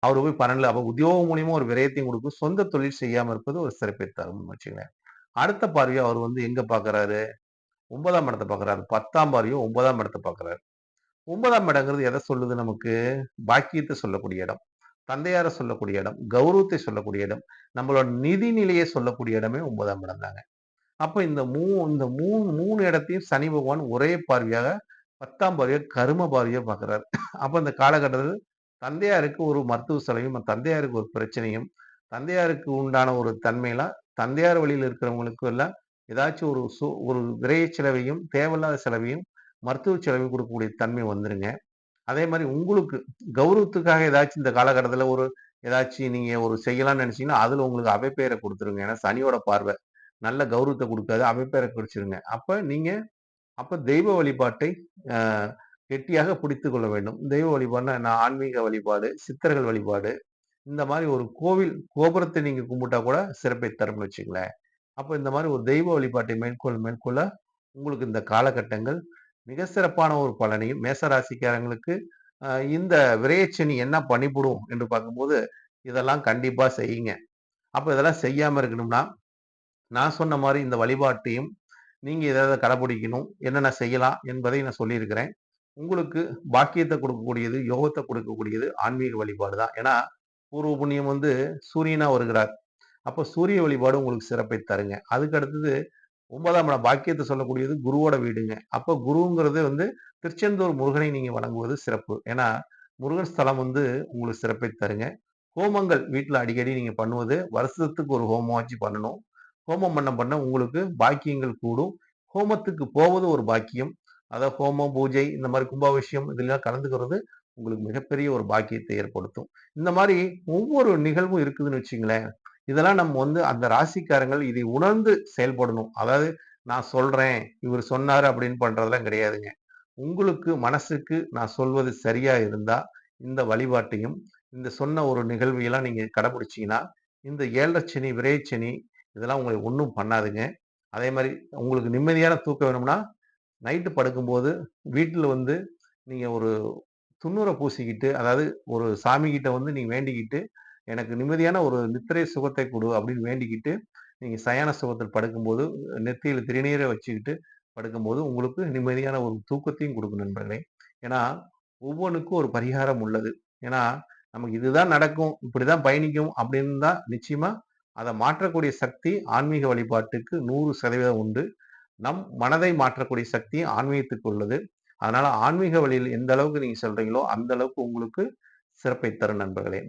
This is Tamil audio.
அவரு போய் 12 அப்ப உத்தியோகம் மூலியமா ஒரு விரயத்தையும் குடுக்கும். சொந்த தொழில் செய்யாம இருப்பது ஒரு சிறப்பை தரும்னு வச்சுக்கங்களேன். அடுத்த பார்வையா அவர் வந்து எங்க பார்க்குறாரு? 9ஆம் இடத்த பார்க்குறாரு. 10ஆம் பார்வையும் 9ஆம் இடத்த பார்க்குறாரு. 9ஆம் இடங்கிறது எத சொல்லுது நமக்கு? பாக்கியத்த சொல்லக்கூடிய இடம். தந்தையார சொல்லக்கூடிய இடம். கௌரவத்தை சொல்லக்கூடிய இடம். நம்மளோட நிதி நிலையை சொல்லக்கூடிய இடமே 9ஆம் இடம் தாங்க. அப்ப இந்த 3 இடத்தையும் சனி பகவான் ஒரே பார்வையாக 10ஆம் பார்வையா கர்ம பார்வையா பார்க்குறாரு. அப்ப இந்த காலகட்டத்தில தந்தையாருக்கு ஒரு மருத்துவ செலவையும், தந்தையாருக்கு ஒரு பிரச்சனையும், தந்தையாருக்கு உண்டான ஒரு தன்மைலாம் தந்தையார் வழியில இருக்கிறவங்களுக்கு எல்லாம் ஏதாச்சும் ஒரு விரய செலவையும், தேவையில்லாத செலவையும், மருத்துவ செலவையும் குடுக்கக்கூடிய தன்மை வந்துருங்க. அதே மாரி உங்களுக்கு கௌரவத்துக்காக ஏதாச்சும் இந்த காலகட்டத்தில ஏதாச்சும் நீங்க ஒரு செய்யலாம்னு நெனச்சீங்கன்னா, அதுல உங்களுக்கு அவப்பெயர குடுத்துருங்க. ஏன்னா சனியோட பார்வை. நல்ல கௌரவத்த குடுக்காது. அவப்பெயர குறிச்சிருங்க. அப்ப தெய்வ வழிபாட்டை அ கெட்டியாக பிடித்துக் கொள்ள வேண்டும். தெய்வ வழிபாடுனா என்ன? ஆன்மீக வழிபாடு, சித்தர்கள் வழிபாடு, இந்த மாரி ஒரு கோவில் கோபுரத்தை நீங்க கும்பிட்டா கூட சிறப்பை தரும்னு வச்சுக்கங்களேன். அப்ப இந்த மாரி ஒரு தெய்வ வழிபாட்டை மேற்கொள்ள உங்களுக்கு இந்த காலகட்டங்கள் மிக சிறப்பான ஒரு பலனையும் மேச ராசிக்காரங்களுக்கு அ இந்த விரயச்சனி என்ன பண்ணிப்புடும் என்று பார்க்கும்போது, இதெல்லாம் கண்டிப்பா செய்யுங்க. அப்ப இதெல்லாம் செய்யாம இருக்கணும்னா, நான் சொன்ன மாரி இந்த வழிபாட்டையும் நீங்க எத கடைபிடிக்கணும், என்னென்ன செய்யலாம் என்பதை நான் சொல்லியிருக்கிறேன். உங்களுக்கு பாக்கியத்த குடுக்கக்கூடியது, யோகத்த குடுக்கக்கூடியது ஆன்மீக வழிபாடு தான். ஏன்னா, பூர்வ புண்ணியம் வந்து சூரியனா வருகிறார். அப்ப சூரிய வழிபாடு உங்களுக்கு சிறப்பை தருங்க. அதுக்கு அடுத்தது 9ஆம் இடம் பாக்கியத்த சொல்லக்கூடியது குருவோட வீடுங்க. அப்ப குருங்கிறது வந்து திருச்செந்தூர் முருகனை நீங்க வணங்குவது சிறப்பு. ஏன்னா, முருகன் ஸ்தலம் வந்து உங்களுக்கு சிறப்பை தருங்க. ஹோமங்கள் வீட்ல அடிக்கடி நீங்க பண்ணுவது வருஷத்துக்கு ஒரு ஹோமமாச்சும் பண்ணணும். ஹோமம் பண்ண உங்களுக்கு பாக்கியங்கள் கூடும். ஹோமத்துக்கு போவது ஒரு பாக்கியம். அதாவது ஹோமம், பூஜை இந்த மாரி கும்பாபிஷேகம் இதெல்லாம் கலந்துக்கிறது உங்களுக்கு மிகப்பெரிய ஒரு பாக்கியத்தை ஏற்படுத்தும். இந்த மாரி ஒவ்வொரு நிகழ்வும் இருக்குதுன்னு வச்சுங்களேன். இதெல்லாம் நம்ம வந்து அந்த ராசிக்காரங்கள் இதை உணர்ந்து செயல்படணும். அதாவது நான் சொல்றேன், இவரு சொன்னாரு அப்படின்னு பண்றதெல்லாம் கிடையாதுங்க. உங்களுக்கு மனசுக்கு நான் சொல்வது சரியா இருந்தா, இந்த வழிபாட்டையும், இந்த சொன்ன ஒரு நிகழ்வையெல்லாம் நீங்க கடைபிடிச்சீங்கன்னா, இந்த 7 சனி, விரயச்சனி இதெல்லாம் உங்கள ஒண்ணும் பண்ணாதுங்க. அதே மாரி உங்களுக்கு நிம்மதியான தூக்கம் வேணும்னா, நைட்டு படுக்கும்போது வீட்ல வந்து நீங்க ஒரு துண்ணூற பூசிக்கிட்டு, அதாவது ஒரு சாமிகிட்ட வந்து நீங்க வேண்டிக்கிட்டு, எனக்கு நிம்மதியான ஒரு நித்திரை சுகத்தை குடு அப்படின்னு வேண்டிக்கிட்டு, நீங்க சயன சுகத்தில் படுக்கும்போது, நெத்தியில திருநீற வச்சுக்கிட்டு படுக்கும்போது, உங்களுக்கு நிம்மதியான ஒரு தூக்கத்தையும் குடுக்கும் நண்பர்களே. ஏன்னா, ஒவ்வொன்னுக்கும் ஒரு பரிகாரம் உள்ளது. ஏன்னா, நமக்கு இதுதான் நடக்கும், இப்படிதான் பயணிக்கும் அப்படின்னு தான் நிச்சயமா அத மாற்றக்கூடிய சக்தி ஆன்மீக வழிபாட்டுக்கு 100% உண்டு. நம் மனதை மாற்றக்கூடிய சக்தி ஆன்மீகத்துக்கு உள்ளது. அதனால ஆன்மீக வழியில் எந்த அளவுக்கு நீங்க செல்றீங்களோ, அந்த அளவுக்கு உங்களுக்கு சிறப்பை தரும் நண்பர்களே.